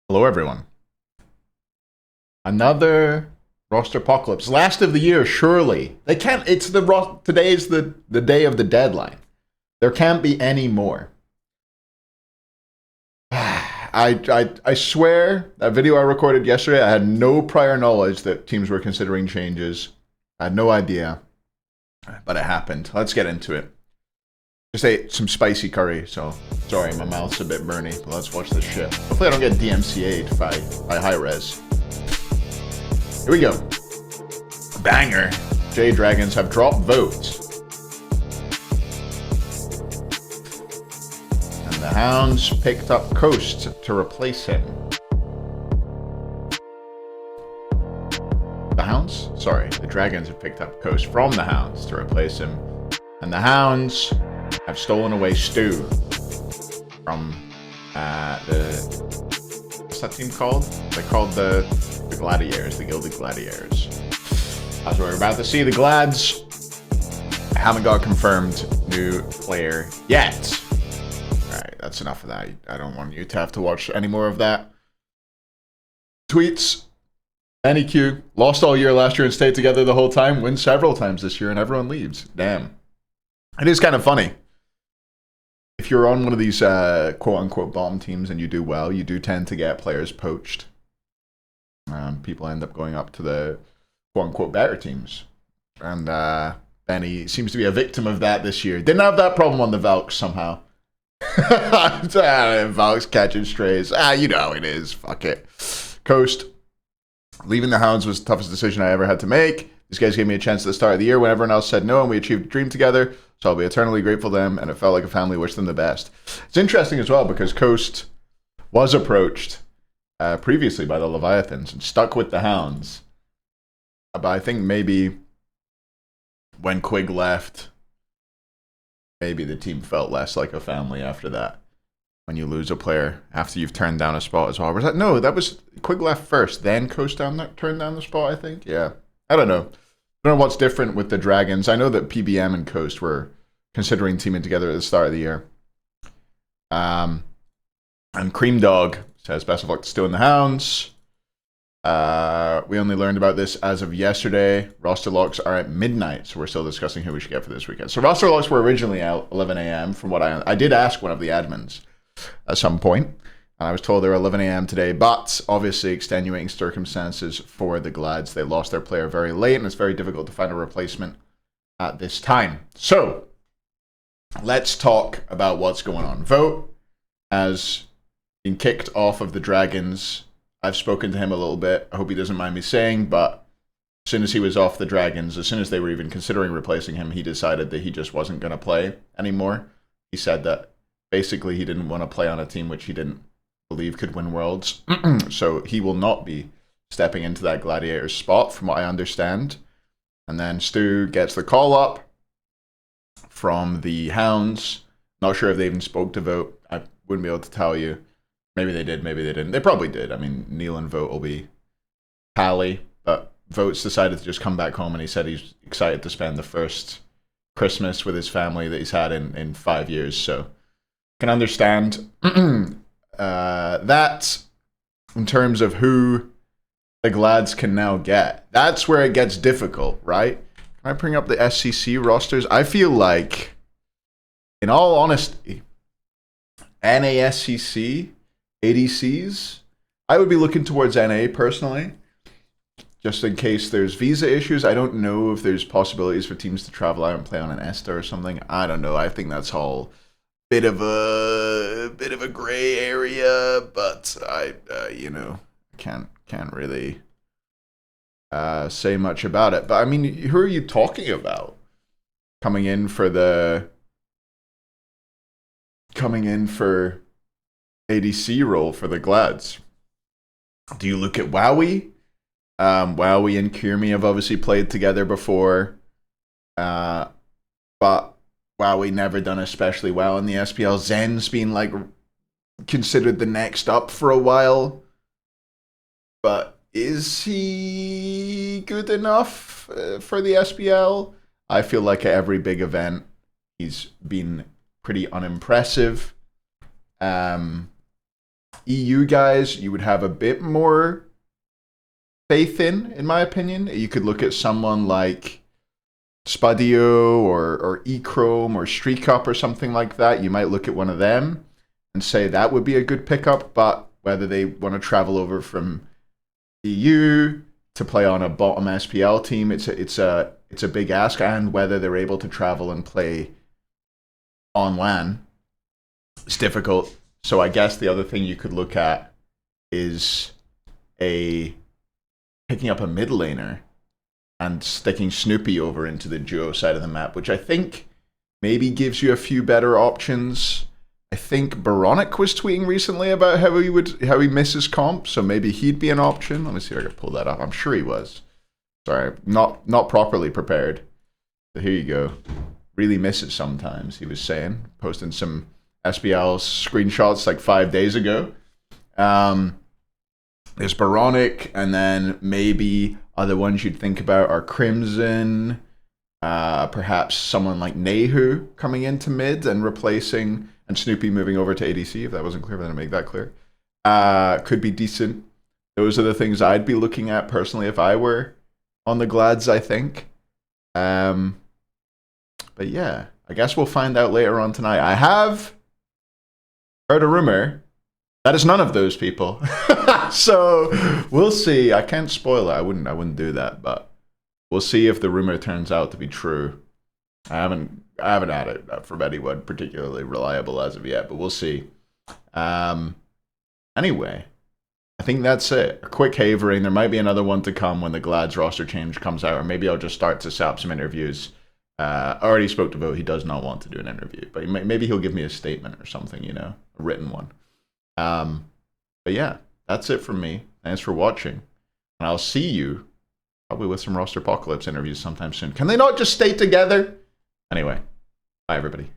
Hello, everyone. Another roster apocalypse. Last of the year, surely. They can't. It's today is the day of the deadline. There can't be any more. I swear that video I recorded yesterday, I had no prior knowledge that teams were considering changes. I had no idea, but it happened. Let's get into it. Just ate some spicy curry, so sorry, my mouth's a bit burny, but let's watch this shit. Hopefully I don't get DMCA'd by high res. Here we go. Banger. J Dragons have dropped votes. And the Hounds picked up Coast to replace him. The Hounds? Sorry, the Dragons have picked up Coast from the Hounds to replace him. And the Hounds have stolen away Stu from what's that team called? They're called the Gladiators, the Gilded Gladiators. As we're about to see, the Glads haven't got a confirmed new player yet. Alright, that's enough of that. I don't want you to have to watch any more of that. Tweets. NEQ lost all year last year and stayed together the whole time. Win several times this year and everyone leaves. Damn. It is kind of funny. If you're on one of these quote-unquote bottom teams and you do well, you do tend to get players poached. People end up going up to the quote-unquote better teams. And Benny seems to be a victim of that this year. Didn't have that problem on the Valks somehow. Valks catching strays. You know how it is. Fuck it. Coast. Leaving the Hounds was the toughest decision I ever had to make. These guys gave me a chance at the start of the year when everyone else said no, and we achieved a dream together. So I'll be eternally grateful to them, and it felt like a family. Wish them the best. It's interesting as well because Coast was approached previously by the Leviathans and stuck with the Hounds. But I think maybe when Quig left, maybe the team felt less like a family after that. When you lose a player after you've turned down a spot as well. Was that? No, that was Quig left first, then Coast turned down the spot, I think. Yeah. I don't know. I don't know what's different with the Dragons. I know that PBM and Coast were considering teaming together at the start of the year. And Cream Dog says, best of luck to Stu and the Hounds. We only learned about this as of yesterday. Roster locks are at midnight, so we're still discussing who we should get for this weekend. So roster locks were originally at 11 a.m. from what I did ask one of the admins at some point. I was told they were 11 a.m. today, but obviously extenuating circumstances for the Glads. They lost their player very late, and it's very difficult to find a replacement at this time. So, let's talk about what's going on. Vote has been kicked off of the Dragons. I've spoken to him a little bit. I hope he doesn't mind me saying, but as soon as he was off the Dragons, as soon as they were even considering replacing him, he decided that he just wasn't going to play anymore. He said that basically he didn't want to play on a team which he didn't believe could win Worlds. So he will not be stepping into that Gladiator spot, from what I understand. And then Stu gets the call up from the Hounds. Not sure if they even spoke to Vote. I wouldn't be able to tell you. Maybe they did, maybe they didn't. They probably did. I mean, Neil and Vote will be pally, but Vote's decided to just come back home, and he said he's excited to spend the first Christmas with his family that he's had in 5 years. So can understand that in terms of who the Glads can now get. That's where it gets difficult, right? Can I bring up the SCC rosters? I feel like, in all honesty, NASCC, ADCs, I would be looking towards NA personally, just in case there's visa issues. I don't know if there's possibilities for teams to travel out and play on an ESTA or something. I don't know. I think that's all bit of a gray area, but I can't really say much about it. But I mean, who are you talking about coming in for ADC role for the Glads? Do you look at Wowie? Wowie and Kierme have obviously played together before, but Wowie never done especially well in the SPL. Zen's been like considered the next up for a while, but is he good enough for the SPL? I feel like at every big event he's been pretty unimpressive. EU guys, you would have a bit more faith in my opinion. You could look at someone like Spadio or Echrome or Streak Up or something like that. You might look at one of them and say that would be a good pickup, but whether they want to travel over from EU to play on a bottom SPL team, it's a big ask, and whether they're able to travel and play on LAN, it's difficult. So I guess the other thing you could look at is picking up a mid laner and sticking Snoopy over into the duo side of the map, which I think maybe gives you a few better options. I think Baronic was tweeting recently about how he misses comp, so maybe he'd be an option. Let me see if I can pull that up. I'm sure he was. Sorry, not properly prepared. So here you go. Really misses sometimes, he was saying, posting some SBL screenshots like 5 days ago. There's Baronic, and then maybe other ones you'd think about are Crimson, perhaps someone like Nehu coming into mid and replacing, and Snoopy moving over to ADC, if that wasn't clear, then I'll make that clear. Could be decent. Those are the things I'd be looking at personally if I were on the Glads, I think. But yeah, I guess we'll find out later on tonight. I have heard a rumor that is none of those people. So we'll see. I can't spoil it. I wouldn't do that, but we'll see if the rumor turns out to be true. I haven't had it from anyone particularly reliable as of yet, but we'll see. Anyway, I think that's it. A quick Hayvering. There might be another one to come when the Glads roster change comes out, or maybe I'll just start to set up some interviews. I already spoke to Vote. He does not want to do an interview, but maybe he'll give me a statement or something, a written one. But yeah, that's it from me. Thanks for watching, and I'll see you probably with some Roster Apocalypse interviews sometime soon. Can they not just stay together? Anyway, bye everybody.